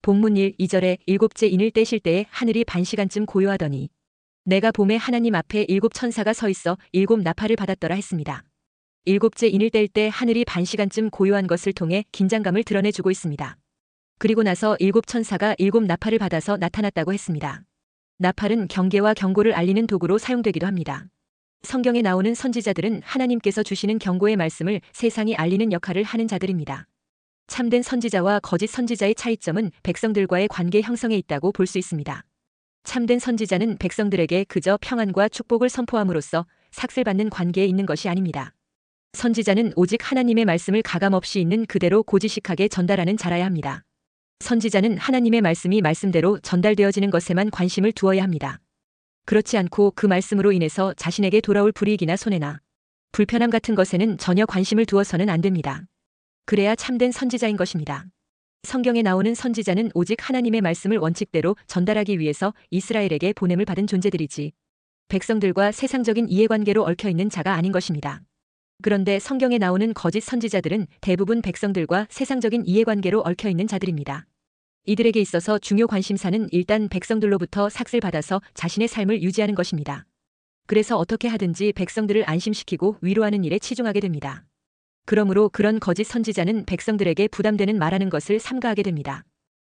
본문 1, 2절에 일곱째 인을 떼실 때에 하늘이 반시간쯤 고요하더니 내가 봄에 하나님 앞에 일곱 천사가 서 있어 일곱 나팔을 받았더라 했습니다. 일곱째 인을 뗄 때 하늘이 반시간쯤 고요한 것을 통해 긴장감을 드러내주고 있습니다. 그리고 나서 일곱 천사가 일곱 나팔을 받아서 나타났다고 했습니다. 나팔은 경계와 경고를 알리는 도구로 사용되기도 합니다. 성경에 나오는 선지자들은 하나님께서 주시는 경고의 말씀을 세상에 알리는 역할을 하는 자들입니다. 참된 선지자와 거짓 선지자의 차이점은 백성들과의 관계 형성에 있다고 볼 수 있습니다. 참된 선지자는 백성들에게 그저 평안과 축복을 선포함으로써 삭슬받는 관계에 있는 것이 아닙니다. 선지자는 오직 하나님의 말씀을 가감없이 있는 그대로 고지식하게 전달하는 자라야 합니다. 선지자는 하나님의 말씀이 말씀대로 전달되어지는 것에만 관심을 두어야 합니다. 그렇지 않고 그 말씀으로 인해서 자신에게 돌아올 불이익이나 손해나 불편함 같은 것에는 전혀 관심을 두어서는 안 됩니다. 그래야 참된 선지자인 것입니다. 성경에 나오는 선지자는 오직 하나님의 말씀을 원칙대로 전달하기 위해서 이스라엘에게 보냄을 받은 존재들이지 백성들과 세상적인 이해관계로 얽혀있는 자가 아닌 것입니다. 그런데 성경에 나오는 거짓 선지자들은 대부분 백성들과 세상적인 이해관계로 얽혀있는 자들입니다. 이들에게 있어서 중요 관심사는 일단 백성들로부터 삭슬받아서 자신의 삶을 유지하는 것입니다. 그래서 어떻게 하든지 백성들을 안심시키고 위로하는 일에 치중하게 됩니다. 그러므로 그런 거짓 선지자는 백성들에게 부담되는 말하는 것을 삼가하게 됩니다.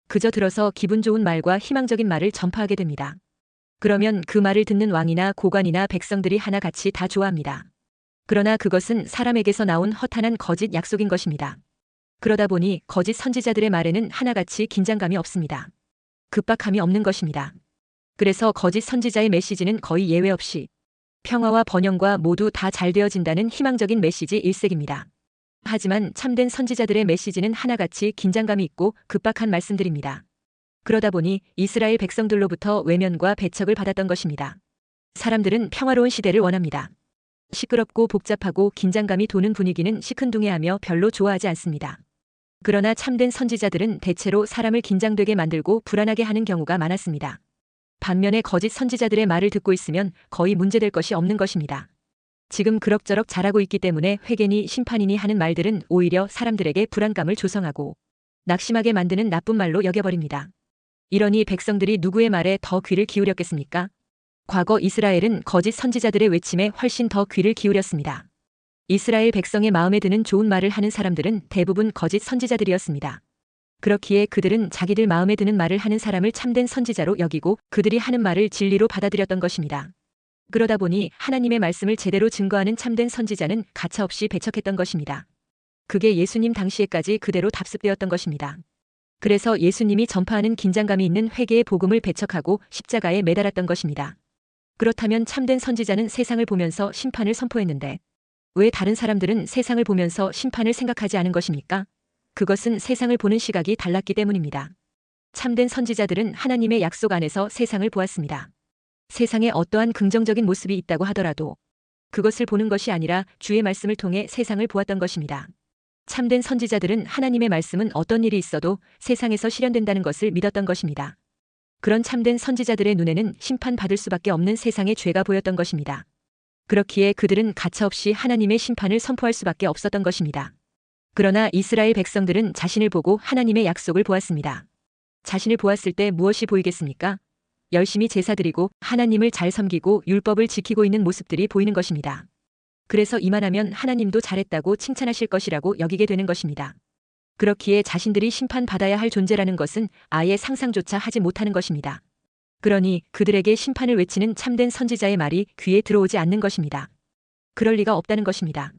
그저 들어서 기분 좋은 말과 희망적인 말을 전파하게 됩니다. 그러면 그 말을 듣는 왕이나 고관이나 백성들이 하나같이 다 좋아합니다. 그러나 그것은 사람에게서 나온 허탄한 거짓 약속인 것입니다. 그러다 보니 거짓 선지자들의 말에는 하나같이 긴장감이 없습니다. 급박함이 없는 것입니다. 그래서 거짓 선지자의 메시지는 거의 예외 없이 평화와 번영과 모두 다 잘 되어진다는 희망적인 메시지 일색입니다. 하지만 참된 선지자들의 메시지는 하나같이 긴장감이 있고 급박한 말씀들입니다. 그러다 보니 이스라엘 백성들로부터 외면과 배척을 받았던 것입니다. 사람들은 평화로운 시대를 원합니다. 시끄럽고 복잡하고 긴장감이 도는 분위기는 시큰둥해하며 별로 좋아하지 않습니다. 그러나 참된 선지자들은 대체로 사람을 긴장되게 만들고 불안하게 하는 경우가 많았습니다. 반면에 거짓 선지자들의 말을 듣고 있으면 거의 문제될 것이 없는 것입니다. 지금 그럭저럭 잘하고 있기 때문에 회개니 심판이니 하는 말들은 오히려 사람들에게 불안감을 조성하고 낙심하게 만드는 나쁜 말로 여겨버립니다. 이러니 백성들이 누구의 말에 더 귀를 기울였겠습니까? 과거 이스라엘은 거짓 선지자들의 외침에 훨씬 더 귀를 기울였습니다. 이스라엘 백성의 마음에 드는 좋은 말을 하는 사람들은 대부분 거짓 선지자들이었습니다. 그렇기에 그들은 자기들 마음에 드는 말을 하는 사람을 참된 선지자로 여기고 그들이 하는 말을 진리로 받아들였던 것입니다. 그러다 보니 하나님의 말씀을 제대로 증거하는 참된 선지자는 가차없이 배척했던 것입니다. 그게 예수님 당시에까지 그대로 답습되었던 것입니다. 그래서 예수님이 전파하는 긴장감이 있는 회개의 복음을 배척하고 십자가에 매달았던 것입니다. 그렇다면 참된 선지자는 세상을 보면서 심판을 선포했는데 왜 다른 사람들은 세상을 보면서 심판을 생각하지 않은 것입니까? 그것은 세상을 보는 시각이 달랐기 때문입니다. 참된 선지자들은 하나님의 약속 안에서 세상을 보았습니다. 세상에 어떠한 긍정적인 모습이 있다고 하더라도 그것을 보는 것이 아니라 주의 말씀을 통해 세상을 보았던 것입니다. 참된 선지자들은 하나님의 말씀은 어떤 일이 있어도 세상에서 실현된다는 것을 믿었던 것입니다. 그런 참된 선지자들의 눈에는 심판받을 수밖에 없는 세상의 죄가 보였던 것입니다. 그렇기에 그들은 가차없이 하나님의 심판을 선포할 수밖에 없었던 것입니다. 그러나 이스라엘 백성들은 자신을 보고 하나님의 약속을 보았습니다. 자신을 보았을 때 무엇이 보이겠습니까? 열심히 제사드리고 하나님을 잘 섬기고 율법을 지키고 있는 모습들이 보이는 것입니다. 그래서 이만하면 하나님도 잘했다고 칭찬하실 것이라고 여기게 되는 것입니다. 그렇기에 자신들이 심판받아야 할 존재라는 것은 아예 상상조차 하지 못하는 것입니다. 그러니 그들에게 심판을 외치는 참된 선지자의 말이 귀에 들어오지 않는 것입니다. 그럴 리가 없다는 것입니다.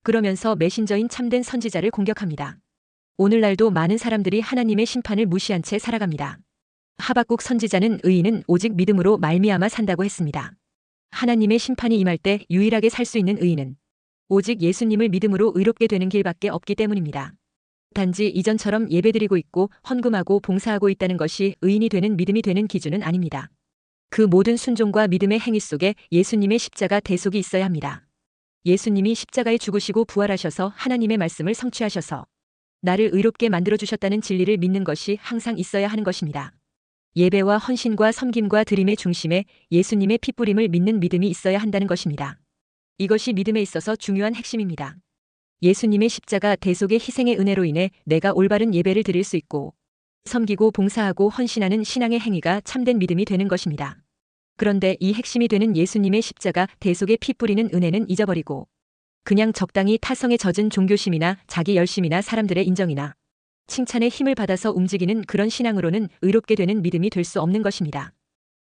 그러면서 메신저인 참된 선지자를 공격합니다. 오늘날도 많은 사람들이 하나님의 심판을 무시한 채 살아갑니다. 하박국 선지자는 의인은 오직 믿음으로 말미암아 산다고 했습니다. 하나님의 심판이 임할 때 유일하게 살 수 있는 의인은 오직 예수님을 믿음으로 의롭게 되는 길밖에 없기 때문입니다. 단지 이전처럼 예배드리고 있고 헌금하고 봉사하고 있다는 것이 의인이 되는 믿음이 되는 기준은 아닙니다. 그 모든 순종과 믿음의 행위 속에 예수님의 십자가 대속이 있어야 합니다. 예수님이 십자가에 죽으시고 부활하셔서 하나님의 말씀을 성취하셔서 나를 의롭게 만들어주셨다는 진리를 믿는 것이 항상 있어야 하는 것입니다. 예배와 헌신과 섬김과 드림의 중심에 예수님의 피뿌림을 믿는 믿음이 있어야 한다는 것입니다. 이것이 믿음에 있어서 중요한 핵심입니다. 예수님의 십자가 대속의 희생의 은혜로 인해 내가 올바른 예배를 드릴 수 있고 섬기고 봉사하고 헌신하는 신앙의 행위가 참된 믿음이 되는 것입니다. 그런데 이 핵심이 되는 예수님의 십자가 대속의 피 뿌리는 은혜는 잊어버리고 그냥 적당히 타성에 젖은 종교심이나 자기 열심이나 사람들의 인정이나 칭찬에 힘을 받아서 움직이는 그런 신앙으로는 의롭게 되는 믿음이 될 수 없는 것입니다.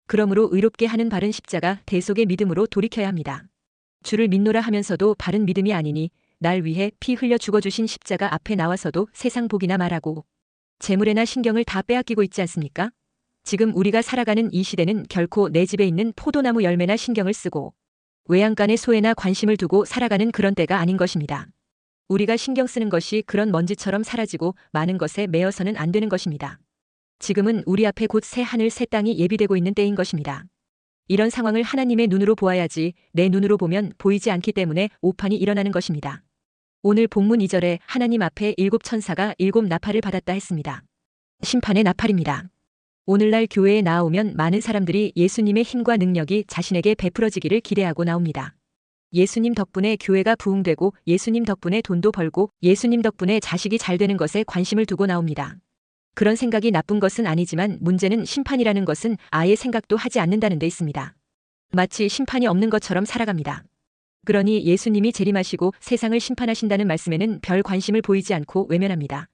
그러므로 의롭게 하는 바른 십자가 대속의 믿음으로 돌이켜야 합니다. 주를 믿노라 하면서도 바른 믿음이 아니니 날 위해 피 흘려 죽어주신 십자가 앞에 나와서도 세상 복이나 말하고 재물에나 신경을 다 빼앗기고 있지 않습니까? 지금 우리가 살아가는 이 시대는 결코 내 집에 있는 포도나무 열매나 신경을 쓰고 외양간의 소에나 관심을 두고 살아가는 그런 때가 아닌 것입니다. 우리가 신경 쓰는 것이 그런 먼지처럼 사라지고 많은 것에 매여서는 안 되는 것입니다. 지금은 우리 앞에 곧 새 하늘 새 땅이 예비되고 있는 때인 것입니다. 이런 상황을 하나님의 눈으로 보아야지 내 눈으로 보면 보이지 않기 때문에 오판이 일어나는 것입니다. 오늘 본문 2절에 하나님 앞에 7천사가 7나팔을 받았다 했습니다. 심판의 나팔입니다. 오늘날 교회에 나아오면 많은 사람들이 예수님의 힘과 능력이 자신에게 베풀어지기를 기대하고 나옵니다. 예수님 덕분에 교회가 부흥되고 예수님 덕분에 돈도 벌고 예수님 덕분에 자식이 잘 되는 것에 관심을 두고 나옵니다. 그런 생각이 나쁜 것은 아니지만 문제는 심판이라는 것은 아예 생각도 하지 않는다는 데 있습니다. 마치 심판이 없는 것처럼 살아갑니다. 그러니 예수님이 재림하시고 세상을 심판하신다는 말씀에는 별 관심을 보이지 않고 외면합니다.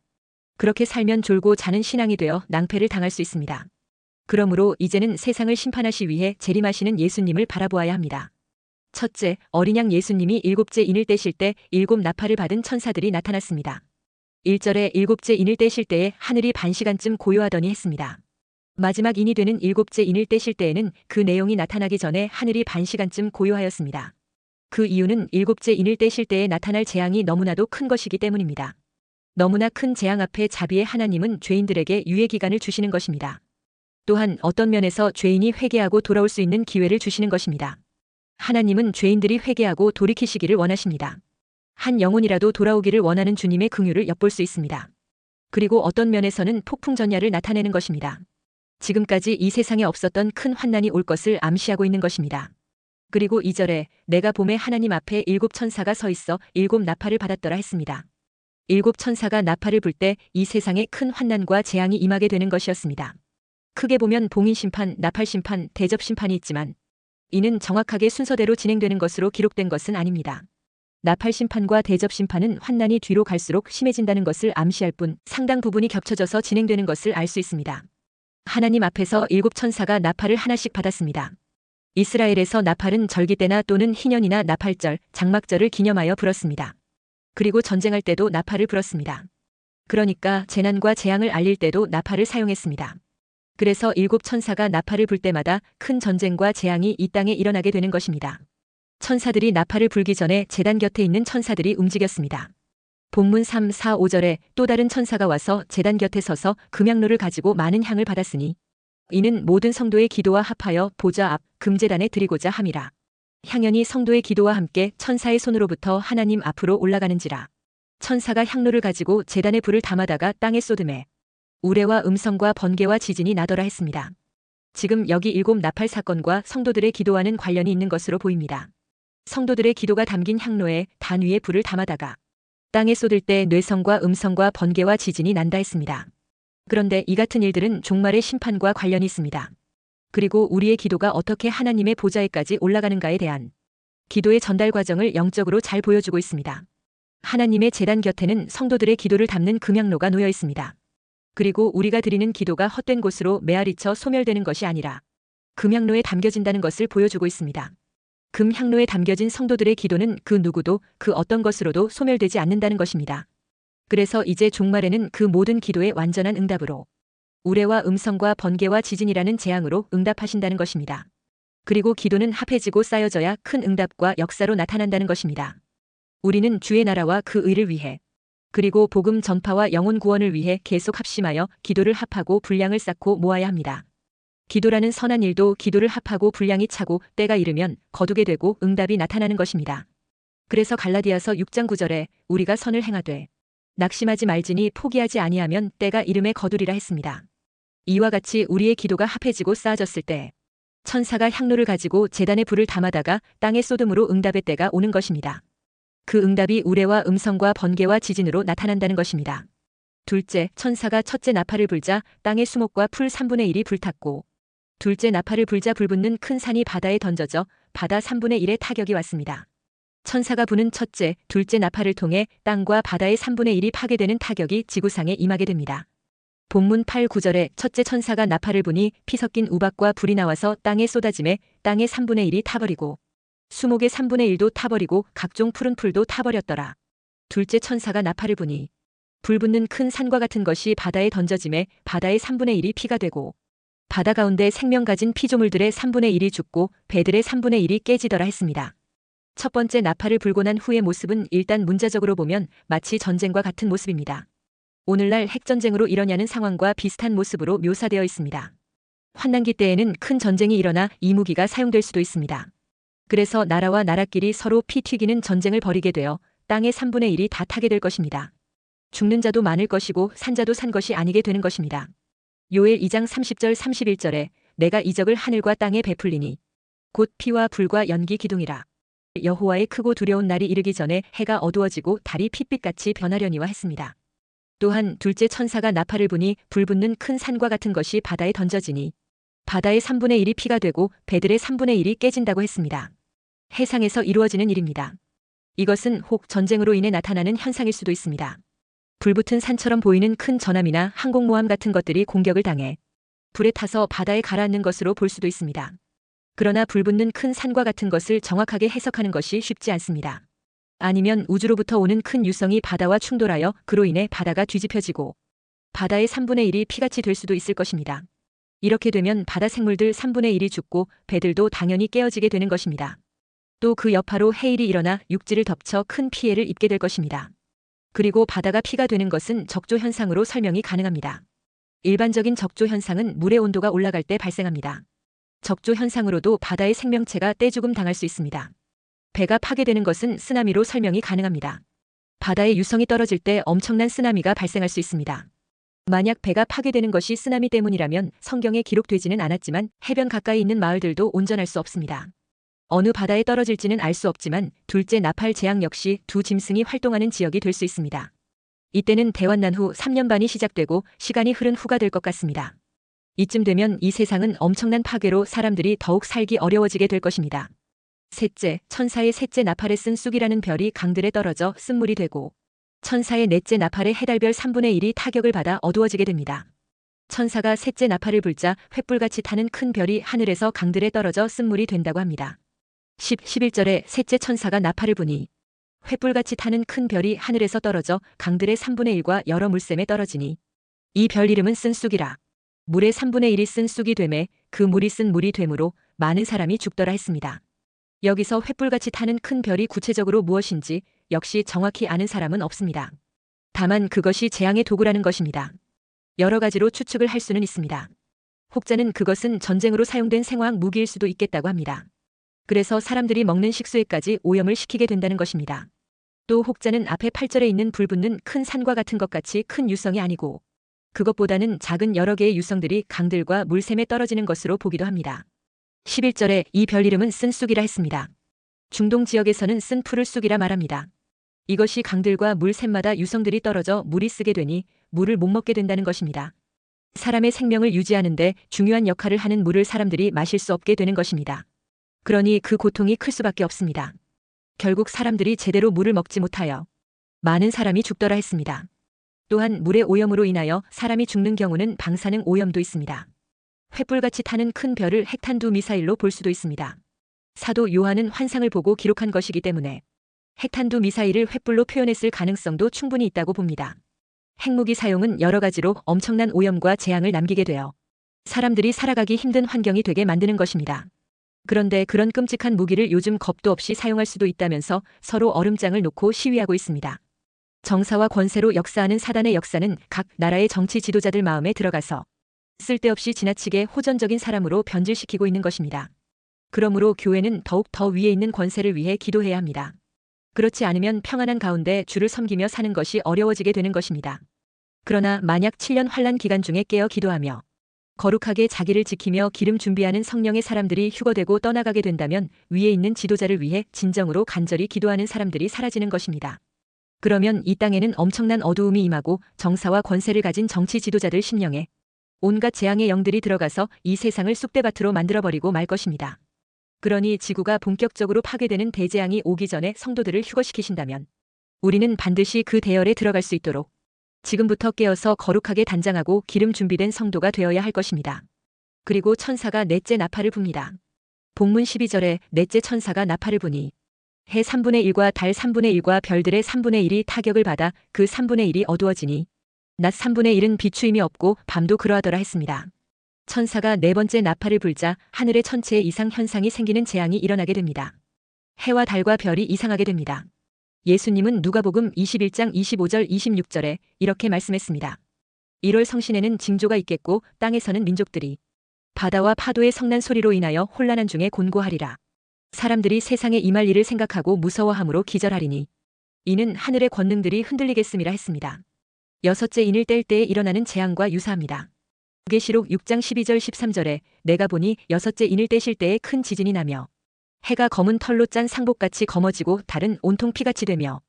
그렇게 살면 졸고 자는 신앙이 되어 낭패를 당할 수 있습니다. 그러므로 이제는 세상을 심판하시 위해 재림하시는 예수님을 바라보아야 합니다. 첫째, 어린 양 예수님이 일곱째 인을 떼실 때 7나팔을 받은 천사들이 나타났습니다. 1절에 일곱째 인을 떼실 때에 하늘이 반시간쯤 고요하더니 했습니다. 마지막 인이 되는 일곱째 인을 떼실 때에는 그 내용이 나타나기 전에 하늘이 반시간쯤 고요하였습니다. 그 이유는 일곱째 인을 떼실 때에 나타날 재앙이 너무나도 큰 것이기 때문입니다. 너무나 큰 재앙 앞에 자비의 하나님은 죄인들에게 유예 기간을 주시는 것입니다. 또한 어떤 면에서 죄인이 회개하고 돌아올 수 있는 기회를 주시는 것입니다. 하나님은 죄인들이 회개하고 돌이키시기를 원하십니다. 한 영혼이라도 돌아오기를 원하는 주님의 긍휼을 엿볼 수 있습니다. 그리고 어떤 면에서는 폭풍전야를 나타내는 것입니다. 지금까지 이 세상에 없었던 큰 환난이 올 것을 암시하고 있는 것입니다. 그리고 2절에 내가 봄에 하나님 앞에 7천사가 서 있어 7나팔을 받았더라 했습니다. 7천사가 나팔을 불 때 이 세상에 큰 환난과 재앙이 임하게 되는 것이었습니다. 크게 보면 봉인심판, 나팔심판, 대접심판이 있지만 이는 정확하게 순서대로 진행되는 것으로 기록된 것은 아닙니다. 나팔심판과 대접심판은 환난이 뒤로 갈수록 심해진다는 것을 암시할 뿐 상당 부분이 겹쳐져서 진행되는 것을 알 수 있습니다. 하나님 앞에서 7천사가 나팔을 하나씩 받았습니다. 이스라엘에서 나팔은 절기 때나 또는 희년이나 나팔절, 장막절을 기념하여 불었습니다. 그리고 전쟁할 때도 나팔을 불었습니다. 그러니까 재난과 재앙을 알릴 때도 나팔을 사용했습니다. 그래서 7천사가 나팔을 불 때마다 큰 전쟁과 재앙이 이 땅에 일어나게 되는 것입니다. 천사들이 나팔을 불기 전에 제단 곁에 있는 천사들이 움직였습니다. 본문 3, 4, 5절에 또 다른 천사가 와서 제단 곁에 서서 금향로를 가지고 많은 향을 받았으니 이는 모든 성도의 기도와 합하여 보좌 앞 금제단에 드리고자 함이라. 향연이 성도의 기도와 함께 천사의 손으로부터 하나님 앞으로 올라가는지라. 천사가 향로를 가지고 제단에 불을 담아다가 땅에 쏟음에 우레와 음성과 번개와 지진이 나더라 했습니다. 지금 여기 7나팔 사건과 성도들의 기도와는 관련이 있는 것으로 보입니다. 성도들의 기도가 담긴 향로에 단 위에 불을 담아다가 땅에 쏟을 때 뇌성과 음성과 번개와 지진이 난다 했습니다. 그런데 이 같은 일들은 종말의 심판과 관련이 있습니다. 그리고 우리의 기도가 어떻게 하나님의 보좌에까지 올라가는가에 대한 기도의 전달 과정을 영적으로 잘 보여주고 있습니다. 하나님의 제단 곁에는 성도들의 기도를 담는 금향로가 놓여 있습니다. 그리고 우리가 드리는 기도가 헛된 곳으로 메아리쳐 소멸되는 것이 아니라 금향로에 담겨진다는 것을 보여주고 있습니다. 금향로에 담겨진 성도들의 기도는 그 누구도 그 어떤 것으로도 소멸되지 않는다는 것입니다. 그래서 이제 종말에는 그 모든 기도의 완전한 응답으로 우레와 음성과 번개와 지진이라는 재앙으로 응답하신다는 것입니다. 그리고 기도는 합해지고 쌓여져야 큰 응답과 역사로 나타난다는 것입니다. 우리는 주의 나라와 그 의를 위해 그리고 복음 전파와 영혼 구원을 위해 계속 합심하여 기도를 합하고 분량을 쌓고 모아야 합니다. 기도라는 선한 일도 기도를 합하고 분량이 차고 때가 이르면 거두게 되고 응답이 나타나는 것입니다. 그래서 갈라디아서 6장 9절에 우리가 선을 행하되 낙심하지 말지니 포기하지 아니하면 때가 이름에 거두리라 했습니다. 이와 같이 우리의 기도가 합해지고 쌓아졌을 때 천사가 향로를 가지고 제단에 불을 담아다가 땅에 쏟음으로 응답의 때가 오는 것입니다. 그 응답이 우레와 음성과 번개와 지진으로 나타난다는 것입니다. 둘째, 천사가 첫째 나팔을 불자 땅의 수목과 풀 3분의 1이 불탔고, 둘째 나팔을 불자 불붙는 큰 산이 바다에 던져져 바다 3분의 1의 타격이 왔습니다. 천사가 부는 첫째, 둘째 나팔을 통해 땅과 바다의 3분의 1이 파괴되는 타격이 지구상에 임하게 됩니다. 본문 8, 9절에 첫째 천사가 나팔을 부니 피 섞인 우박과 불이 나와서 땅에 쏟아짐에 땅의 3분의 1이 타버리고 수목의 3분의 1도 타버리고 각종 푸른 풀도 타버렸더라. 둘째 천사가 나팔을 부니 불붙는 큰 산과 같은 것이 바다에 던져짐에 바다의 3분의 1이 피가 되고 바다 가운데 생명 가진 피조물들의 3분의 1이 죽고 배들의 3분의 1이 깨지더라 했습니다. 첫 번째 나팔을 불고 난 후의 모습은 일단 문자적으로 보면 마치 전쟁과 같은 모습입니다. 오늘날 핵전쟁으로 일어나는 상황과 비슷한 모습으로 묘사되어 있습니다. 환난기 때에는 큰 전쟁이 일어나 이 무기가 사용될 수도 있습니다. 그래서 나라와 나라끼리 서로 피 튀기는 전쟁을 벌이게 되어 땅의 3분의 1이 다 타게 될 것입니다. 죽는 자도 많을 것이고 산 자도 산 것이 아니게 되는 것입니다. 요엘 2장 30절 31절에 내가 이적을 하늘과 땅에 베풀리니 곧 피와 불과 연기 기둥이라. 여호와의 크고 두려운 날이 이르기 전에 해가 어두워지고 달이 핏빛같이 변하려니와 했습니다. 또한 둘째 천사가 나팔을 부니 불붙는 큰 산과 같은 것이 바다에 던져지니 바다의 3분의 1이 피가 되고 배들의 3분의 1이 깨진다고 했습니다. 해상에서 이루어지는 일입니다. 이것은 혹 전쟁으로 인해 나타나는 현상일 수도 있습니다. 불붙은 산처럼 보이는 큰 전함이나 항공모함 같은 것들이 공격을 당해 불에 타서 바다에 가라앉는 것으로 볼 수도 있습니다. 그러나 불붙는 큰 산과 같은 것을 정확하게 해석하는 것이 쉽지 않습니다. 아니면 우주로부터 오는 큰 유성이 바다와 충돌하여 그로 인해 바다가 뒤집혀지고 바다의 3분의 1이 피같이 될 수도 있을 것입니다. 이렇게 되면 바다 생물들 3분의 1이 죽고 배들도 당연히 깨어지게 되는 것입니다. 또 그 여파로 해일이 일어나 육지를 덮쳐 큰 피해를 입게 될 것입니다. 그리고 바다가 피가 되는 것은 적조 현상으로 설명이 가능합니다. 일반적인 적조 현상은 물의 온도가 올라갈 때 발생합니다. 적조 현상으로도 바다의 생명체가 떼죽음 당할 수 있습니다. 배가 파괴되는 것은 쓰나미로 설명이 가능합니다. 바다의 유성이 떨어질 때 엄청난 쓰나미가 발생할 수 있습니다. 만약 배가 파괴되는 것이 쓰나미 때문이라면 성경에 기록되지는 않았지만 해변 가까이 있는 마을들도 온전할 수 없습니다. 어느 바다에 떨어질지는 알 수 없지만 둘째 나팔 재앙 역시 두 짐승이 활동하는 지역이 될 수 있습니다. 이때는 대환난 후 3년 반이 시작되고 시간이 흐른 후가 될 것 같습니다. 이쯤 되면 이 세상은 엄청난 파괴로 사람들이 더욱 살기 어려워지게 될 것입니다. 셋째, 천사의 셋째 나팔에 쓴 쑥이라는 별이 강들에 떨어져 쓴물이 되고 천사의 넷째 나팔에 해달별 3분의 1이 타격을 받아 어두워지게 됩니다. 천사가 셋째 나팔을 불자 횃불같이 타는 큰 별이 하늘에서 강들에 떨어져 쓴물이 된다고 합니다. 11절에 셋째 천사가 나팔을 부니 횃불같이 타는 큰 별이 하늘에서 떨어져 강들의 3분의 1과 여러 물샘에 떨어지니 이 별 이름은 쓴 쑥이라. 물의 3분의 1이 쓴 쑥이 되매 그 물이 쓴 물이 되므로 많은 사람이 죽더라 했습니다. 여기서 횃불같이 타는 큰 별이 구체적으로 무엇인지 역시 정확히 아는 사람은 없습니다. 다만 그것이 재앙의 도구라는 것입니다. 여러 가지로 추측을 할 수는 있습니다. 혹자는 그것은 전쟁으로 사용된 생화학 무기일 수도 있겠다고 합니다. 그래서 사람들이 먹는 식수에까지 오염을 시키게 된다는 것입니다. 또 혹자는 앞에 8절에 있는 불붙는 큰 산과 같은 것 같이 큰 유성이 아니고 그것보다는 작은 여러 개의 유성들이 강들과 물샘에 떨어지는 것으로 보기도 합니다. 11절에 이 별 이름은 쓴 쑥이라 했습니다. 중동 지역에서는 쓴 풀을 쑥이라 말합니다. 이것이 강들과 물샘마다 유성들이 떨어져 물이 쓰게 되니 물을 못 먹게 된다는 것입니다. 사람의 생명을 유지하는데 중요한 역할을 하는 물을 사람들이 마실 수 없게 되는 것입니다. 그러니 그 고통이 클 수밖에 없습니다. 결국 사람들이 제대로 물을 먹지 못하여 많은 사람이 죽더라 했습니다. 또한 물의 오염으로 인하여 사람이 죽는 경우는 방사능 오염도 있습니다. 횃불같이 타는 큰 별을 핵탄두 미사일로 볼 수도 있습니다. 사도 요한은 환상을 보고 기록한 것이기 때문에 핵탄두 미사일을 횃불로 표현했을 가능성도 충분히 있다고 봅니다. 핵무기 사용은 여러 가지로 엄청난 오염과 재앙을 남기게 되어 사람들이 살아가기 힘든 환경이 되게 만드는 것입니다. 그런데 그런 끔찍한 무기를 요즘 겁도 없이 사용할 수도 있다면서 서로 얼음장을 놓고 시위하고 있습니다. 정사와 권세로 역사하는 사단의 역사는 각 나라의 정치 지도자들 마음에 들어가서 쓸데없이 지나치게 호전적인 사람으로 변질시키고 있는 것입니다. 그러므로 교회는 더욱 더 위에 있는 권세를 위해 기도해야 합니다. 그렇지 않으면 평안한 가운데 주를 섬기며 사는 것이 어려워지게 되는 것입니다. 그러나 만약 7년 환란 기간 중에 깨어 기도하며 거룩하게 자기를 지키며 기름 준비하는 성령의 사람들이 휴거되고 떠나가게 된다면 위에 있는 지도자를 위해 진정으로 간절히 기도하는 사람들이 사라지는 것입니다. 그러면 이 땅에는 엄청난 어두움이 임하고 정사와 권세를 가진 정치 지도자들 심령에 온갖 재앙의 영들이 들어가서 이 세상을 쑥대밭으로 만들어버리고 말 것입니다. 그러니 지구가 본격적으로 파괴되는 대재앙이 오기 전에 성도들을 휴거시키신다면 우리는 반드시 그 대열에 들어갈 수 있도록 지금부터 깨어서 거룩하게 단장하고 기름 준비된 성도가 되어야 할 것입니다. 그리고 천사가 넷째 나팔을 붑니다. 본문 12절에 넷째 천사가 나팔을 부니 해 3분의 1과 달 3분의 1과 별들의 3분의 1이 타격을 받아 그 3분의 1이 어두워지니 낮 3분의 1은 비추임이 없고 밤도 그러하더라 했습니다. 천사가 네 번째 나팔을 불자 하늘의 천체에 이상 현상이 생기는 재앙이 일어나게 됩니다. 해와 달과 별이 이상하게 됩니다. 예수님은 누가복음 21장 25절 26절에 이렇게 말씀했습니다. 1월 성신에는 징조가 있겠고 땅에서는 민족들이 바다와 파도의 성난 소리로 인하여 혼란한 중에 곤고하리라. 사람들이 세상에 임할 일을 생각하고 무서워함으로 기절하리니 이는 하늘의 권능들이 흔들리겠음이라 했습니다. 여섯째 인을 뗄 때에 일어나는 재앙과 유사합니다. 계시록 6장 12절 13절에 내가 보니 여섯째 인을 떼실 때에 큰 지진이 나며 해가 검은 털로 짠 상복같이 검어지고 달은 온통 피같이 되며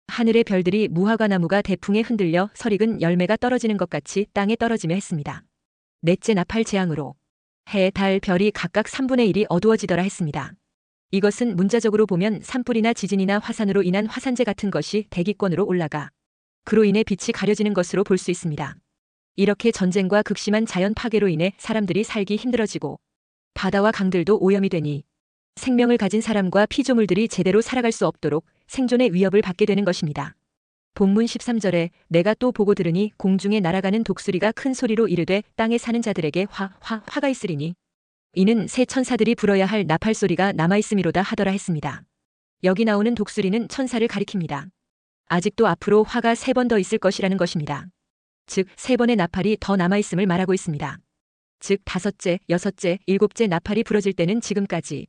하늘의 별들이 무화과 나무가 대풍에 흔들려 설익은 열매가 떨어지는 것 같이 땅에 떨어지며 했습니다. 넷째 나팔 재앙으로 해, 달, 별이 각각 3분의 1이 어두워지더라 했습니다. 이것은 문자적으로 보면 산불이나 지진이나 화산으로 인한 화산재 같은 것이 대기권으로 올라가 그로 인해 빛이 가려지는 것으로 볼 수 있습니다. 이렇게 전쟁과 극심한 자연 파괴로 인해 사람들이 살기 힘들어지고 바다와 강들도 오염이 되니 생명을 가진 사람과 피조물들이 제대로 살아갈 수 없도록 생존의 위협을 받게 되는 것입니다. 본문 13절에 내가 또 보고 들으니 공중에 날아가는 독수리가 큰 소리로 이르되 땅에 사는 자들에게 화가 있으리니 이는 새 천사들이 불어야 할 나팔 소리가 남아있음이로다 하더라 했습니다. 여기 나오는 독수리는 천사를 가리킵니다. 아직도 앞으로 화가 3번 더 있을 것이라는 것입니다. 즉 3번의 나팔이 더 남아있음을 말하고 있습니다. 즉 5째, 6째, 7째 나팔이 부러질 때는 지금까지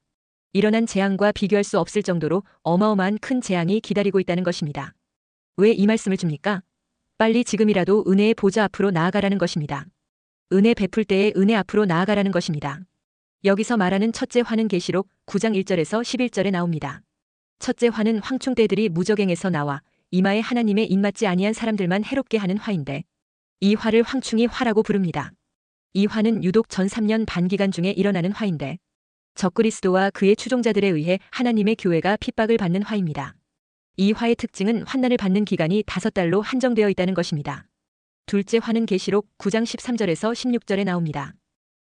일어난 재앙과 비교할 수 없을 정도로 어마어마한 큰 재앙이 기다리고 있다는 것입니다. 왜 이 말씀을 줍니까? 빨리 지금이라도 은혜의 보좌 앞으로 나아가라는 것입니다. 은혜 베풀 때에 은혜 앞으로 나아가라는 것입니다. 여기서 말하는 첫째 화는 계시록 9장 1절에서 11절에 나옵니다. 첫째 화는 황충떼들이 무적행에서 나와 이마에 하나님의 입맞지 아니한 사람들만 해롭게 하는 화인데 이 화를 황충이 화라고 부릅니다. 이 화는 유독 전 3년 반 기간 중에 일어나는 화인데 적그리스도와 그의 추종자들에 의해 하나님의 교회가 핍박을 받는 화입니다. 이 화의 특징은 환난을 받는 기간이 5달로 한정되어 있다는 것입니다. 둘째 화는 계시록 9장 13절에서 16절에 나옵니다.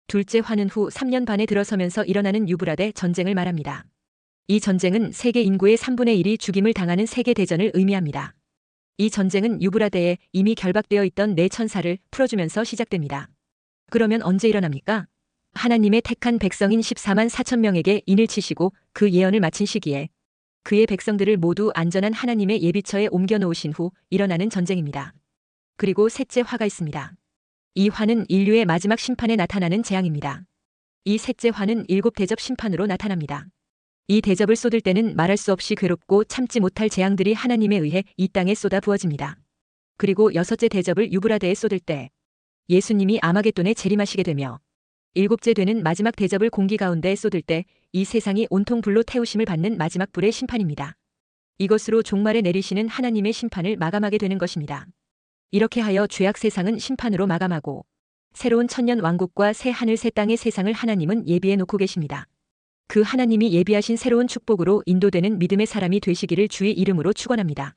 둘째 화는 후 3년 반에 들어서면서 일어나는 유브라데 전쟁을 말합니다. 이 전쟁은 세계 인구의 3분의 1이 죽임을 당하는 세계대전을 의미합니다. 이 전쟁은 유브라데에 이미 결박되어 있던 네 천사를 풀어주면서 시작됩니다. 그러면 언제 일어납니까? 하나님의 택한 백성인 14만 4천 명에게 인을 치시고 그 예언을 마친 시기에 그의 백성들을 모두 안전한 하나님의 예비처에 옮겨놓으신 후 일어나는 전쟁입니다. 그리고 셋째 화가 있습니다. 이 화는 인류의 마지막 심판에 나타나는 재앙입니다. 이 셋째 화는 7대접 심판으로 나타납니다. 이 대접을 쏟을 때는 말할 수 없이 괴롭고 참지 못할 재앙들이 하나님에 의해 이 땅에 쏟아 부어집니다. 그리고 여섯째 대접을 유브라데에 쏟을 때 예수님이 아마겟돈에 재림하시게 되며 일곱째 되는 마지막 대접을 공기 가운데 쏟을 때 이 세상이 온통 불로 태우심을 받는 마지막 불의 심판입니다. 이것으로 종말에 내리시는 하나님의 심판을 마감하게 되는 것입니다. 이렇게 하여 죄악 세상은 심판으로 마감하고 새로운 천년 왕국과 새 하늘 새 땅의 세상을 하나님은 예비해 놓고 계십니다. 그 하나님이 예비하신 새로운 축복으로 인도되는 믿음의 사람이 되시기를 주의 이름으로 축원합니다.